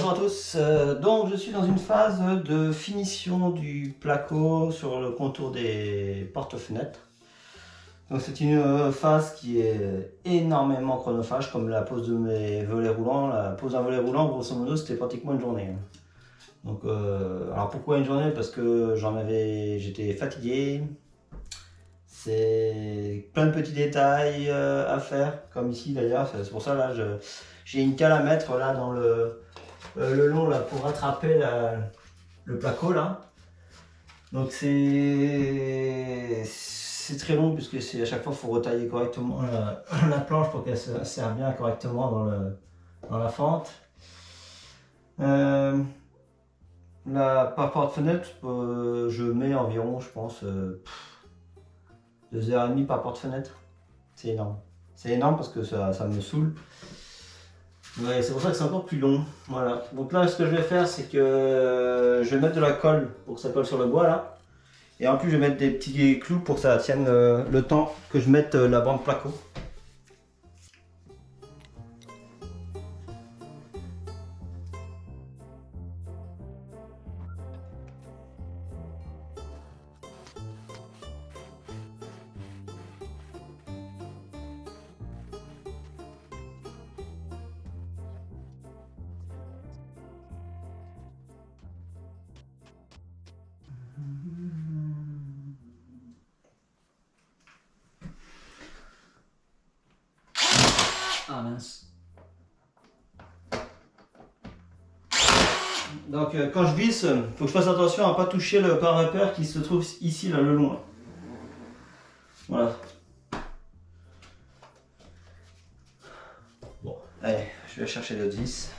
Bonjour à tous, donc je suis dans une phase de finition du placo sur le contour des porte-fenêtres. Donc c'est une phase qui est énormément chronophage, comme la pose de mes volets roulants. La pose d'un volet roulant, grosso modo, c'était pratiquement une journée. Donc, alors pourquoi une journée? Parce que j'étais fatigué. C'est plein de petits détails à faire, comme ici d'ailleurs. C'est pour ça là, j'ai une cale à mettre là dans le long là pour rattraper le placo là. Donc c'est très long puisque c'est à chaque fois il faut retailler correctement la planche pour qu'elle se serre bien correctement dans la fente. Par porte-fenêtre, je mets environ, je pense, 2h30 par porte-fenêtre. C'est énorme. C'est énorme parce que ça me saoule. Ouais, c'est pour ça que c'est encore plus long. Voilà. Donc là, ce que je vais faire, c'est que je vais mettre de la colle pour que ça colle sur le bois là. Et en plus, je vais mettre des petits clous pour que ça tienne le temps que je mette la bande placo. Ah mince. Donc quand je visse, il faut que je fasse attention à ne pas toucher le corps repère qui se trouve ici, là, le long. Là. Voilà. Bon, allez, je vais chercher le 10.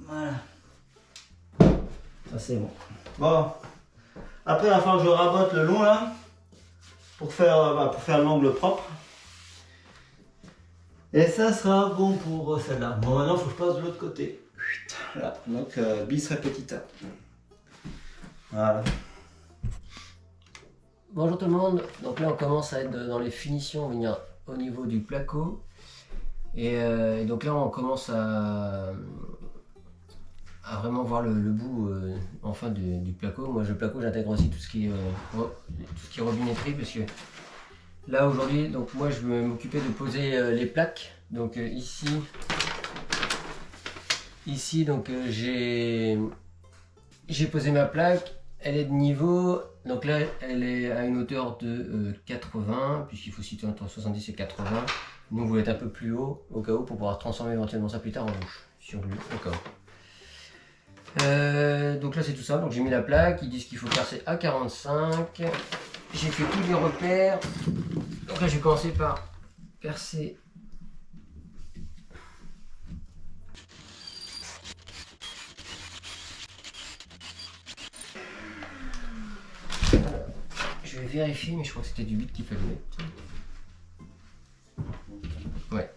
Voilà. Ça c'est bon. Bon. Après, il va falloir que je rabote le long là pour faire l'angle propre. Et ça sera bon pour celle-là. Bon, maintenant, il faut que je passe de l'autre côté. Voilà, donc bis repetita. Voilà. Bonjour tout le monde, donc là on commence à être dans les finitions, venir au niveau du placo et donc là on commence à vraiment voir le bout enfin du placo. Moi le placo j'intègre aussi tout ce qui est robinetterie parce que là aujourd'hui donc moi je vais m'occuper de poser les plaques. Donc ici donc j'ai posé ma plaque. Elle est de niveau, donc là elle est à une hauteur de 80, puisqu'il faut situer entre 70 et 80. Nous on voulait être un peu plus haut, au cas où, pour pouvoir transformer éventuellement ça plus tard en bouche, sur lui, au cas où. Donc là c'est tout ça, donc j'ai mis la plaque, ils disent qu'il faut percer à 45. J'ai fait tous les repères, donc là je vais commencer par percer. Je vais vérifier, mais je crois que c'était du 8 qu'il fallait mettre. Ouais.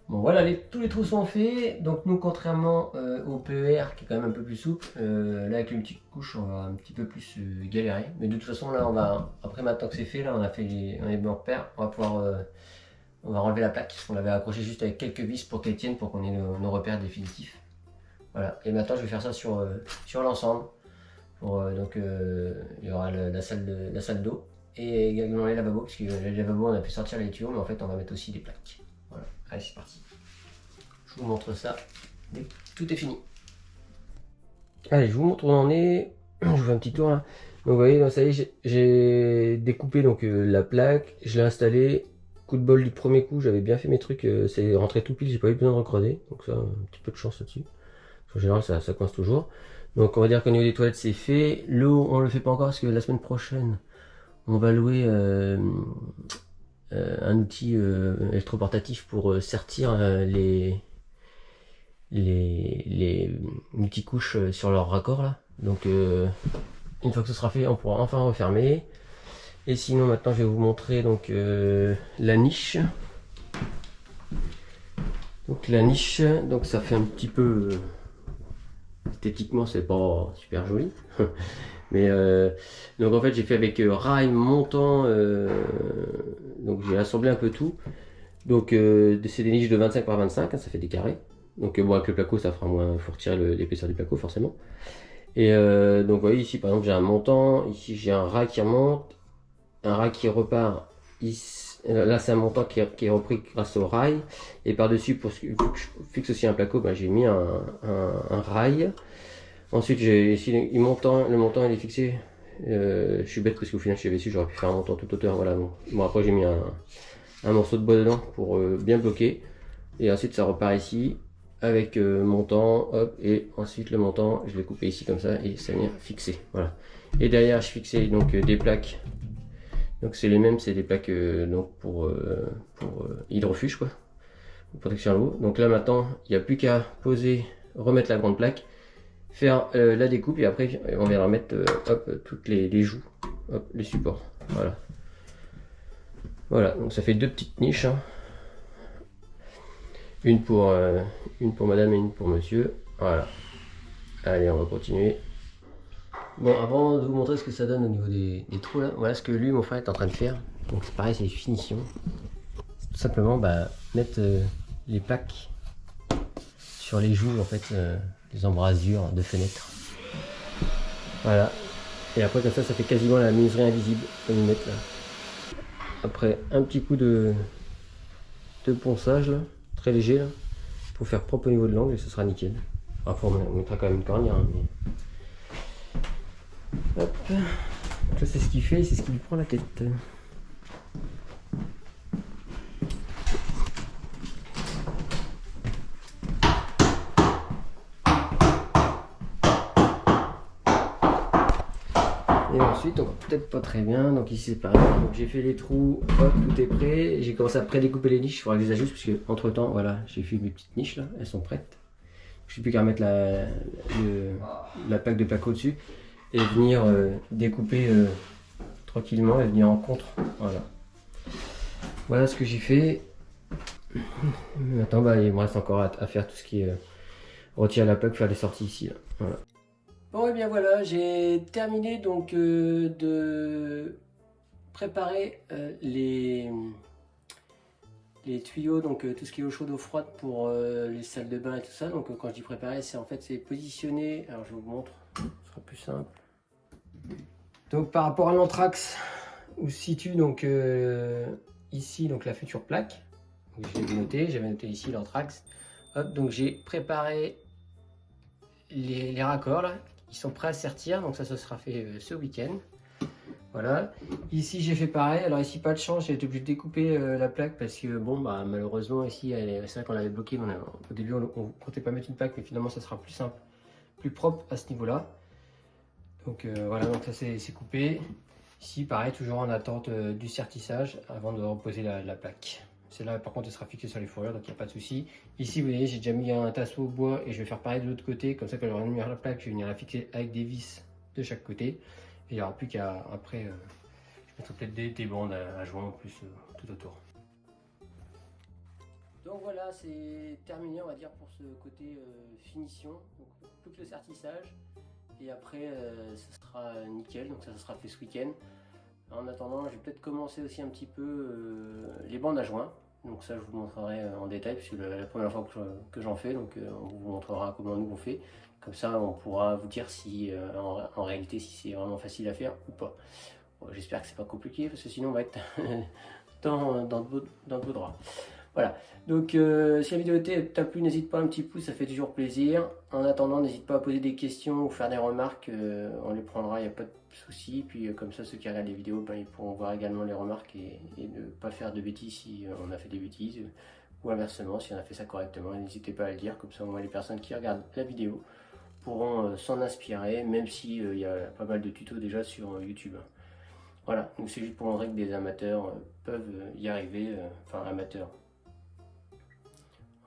Bon voilà, tous les trous sont faits. Donc nous, contrairement au PER qui est quand même un peu plus souple, là avec une petite couche on va un petit peu plus galérer. Mais de toute façon là après maintenant que c'est fait, là on a fait les bons repères, on va pouvoir on va enlever la plaque. On l'avait accroché juste avec quelques vis pour qu'elle tienne, pour qu'on ait nos repères définitifs. Voilà, et maintenant je vais faire ça sur l'ensemble. Donc il y aura la salle d'eau et également les lavabos, parce que les lavabos on a fait sortir les tuyaux, mais en fait on va mettre aussi des plaques. Voilà, allez c'est parti. Je vous montre ça dès que tout est fini. Allez, je vous montre où on en est. Je vous fais un petit tour là. Donc vous voyez, ça y est, j'ai découpé donc la plaque, je l'ai installée. Coup de bol du premier coup, j'avais bien fait mes trucs, c'est rentré tout pile, j'ai pas eu besoin de recreuser. Donc ça, un petit peu de chance là-dessus. En général, ça coince toujours. Donc on va dire qu'au niveau des toilettes, c'est fait. L'eau, on le fait pas encore parce que la semaine prochaine, on va louer un outil électroportatif pour sertir les multicouches sur leur raccord là. Donc une fois que ce sera fait, on pourra enfin refermer. Et sinon maintenant je vais vous montrer donc la niche. Donc la niche, donc ça fait un petit peu esthétiquement c'est pas super joli. Mais donc en fait j'ai fait avec rail montant, donc j'ai assemblé un peu tout. Donc c'est des niches de 25 par 25, hein, ça fait des carrés. Donc bon, avec le placo ça fera moins, il faut retirer l'épaisseur du placo forcément. Et donc vous voyez ici par exemple j'ai un montant, ici j'ai un rail qui remonte, un rail qui repart, ici, là c'est un montant qui est repris grâce au rail. Et par dessus pour que je fixe aussi un placo, ben, j'ai mis un rail. Ensuite ici le montant il est fixé. Je suis bête parce qu'au final je savais si j'aurais pu faire un montant toute hauteur, voilà. Bon après j'ai mis un morceau de bois dedans pour bien bloquer. Et ensuite ça repart ici avec montant, hop, et ensuite le montant je l'ai coupé ici comme ça et ça vient fixé, voilà. Et derrière je fixais donc des plaques, donc c'est les mêmes, c'est des plaques donc pour hydrofuge quoi, protection à l'eau. Donc là maintenant il n'y a plus qu'à poser, remettre la grande plaque, faire la découpe et après on viendra mettre hop toutes les joues, hop, les supports, voilà. Voilà, donc ça fait deux petites niches, hein. Une pour madame et une pour monsieur. Voilà. Allez, on va continuer. Bon, avant de vous montrer ce que ça donne au niveau des trous là, voilà ce que lui, mon frère, est en train de faire. Donc c'est pareil, c'est les finitions. C'est tout simplement mettre les plaques sur les joues, en fait, les embrasures de fenêtres. Voilà. Et après, comme ça fait quasiment la menuiserie invisible, comme ils mettent là. Après, un petit coup de ponçage là, très léger là, pour faire propre au niveau de l'angle et ce sera nickel. Après on mettra quand même une cornière, hein, mais... Hop. Donc là c'est ce qu'il fait, c'est ce qui lui prend la tête. Et ensuite on va peut-être pas très bien, donc ici c'est pareil, donc j'ai fait les trous, hop, tout est prêt, j'ai commencé à pré-découper les niches, il faudra que je les ajuste parce que entre temps voilà, j'ai fait mes petites niches là, elles sont prêtes. Je n'ai plus qu'à mettre la plaque de placo dessus et venir découper tranquillement et venir en contre. Voilà. Voilà ce que j'ai fait. Maintenant il me reste encore à faire tout ce qui est retirer la plaque, faire les sorties ici. Là. Voilà. Bon et bien voilà, j'ai terminé donc de préparer les tuyaux, donc tout ce qui est eau chaude, eau froide pour les salles de bain et tout ça. Donc quand je dis préparer, c'est en fait c'est positionner. Alors je vous montre, ce sera plus simple. Donc par rapport à l'anthrax, où se situe donc ici donc la future plaque. Donc, je l'ai noté, j'avais noté ici l'anthrax. Hop, donc j'ai préparé les raccords là, qui sont prêts à sertir. Donc ça sera fait ce week-end. Voilà, ici j'ai fait pareil. Alors ici pas de chance, j'ai été obligé de découper la plaque parce que bon malheureusement ici c'est vrai qu'on l'avait bloqué, mais au début on comptait pas mettre une plaque, mais finalement ça sera plus simple, plus propre à ce niveau là. Donc voilà, donc ça c'est coupé. Ici pareil, toujours en attente du sertissage avant de reposer la plaque. Celle-là par contre elle sera fixée sur les fourrures, donc il n'y a pas de souci. Ici vous voyez j'ai déjà mis un tasseau bois et je vais faire pareil de l'autre côté, comme ça quand j'aurai mis la plaque je vais venir la fixer avec des vis de chaque côté. Et il n'y aura plus qu'à après, je mettrai peut-être des bandes à joindre en plus tout autour. Donc voilà, c'est terminé on va dire pour ce côté finition. Donc plus que le sertissage. Et après ça sera nickel, donc ça sera fait ce week-end. En attendant, je vais peut-être commencer aussi un petit peu les bandes à joint. Donc ça je vous montrerai en détail puisque c'est la première fois que j'en fais. Donc on vous montrera comment nous on fait. Comme ça, on pourra vous dire si, en réalité, si c'est vraiment facile à faire ou pas. Bon, j'espère que c'est pas compliqué, parce que sinon, on va être dans de beaux draps. Voilà. Donc, si la vidéo t'a plu, n'hésite pas un petit pouce, ça fait toujours plaisir. En attendant, n'hésite pas à poser des questions ou faire des remarques. On les prendra, il n'y a pas de souci. Puis, comme ça, ceux qui regardent les vidéos, ils pourront voir également les remarques et ne pas faire de bêtises si on a fait des bêtises. Ou inversement, si on a fait ça correctement, n'hésitez pas à le dire. Comme ça, au moins, les personnes qui regardent la vidéo pourront s'en inspirer, même si il y a pas mal de tutos déjà sur YouTube. Voilà, donc c'est juste pour montrer que des amateurs peuvent y arriver, enfin amateurs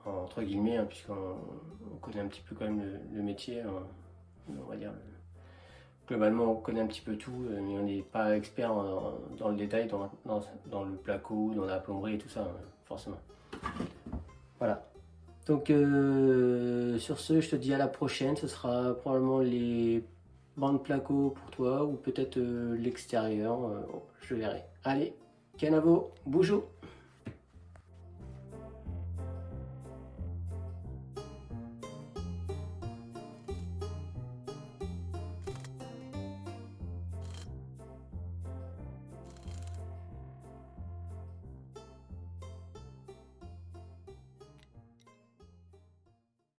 entre guillemets, puisqu'on connaît un petit peu quand même le métier, on va dire globalement on connaît un petit peu tout, mais on n'est pas expert dans le détail, dans le placo, dans la plomberie et tout ça, forcément. Voilà. Donc sur ce, je te dis à la prochaine, ce sera probablement les bandes placo pour toi, ou peut-être l'extérieur, je verrai. Allez, Canavo, bonjour.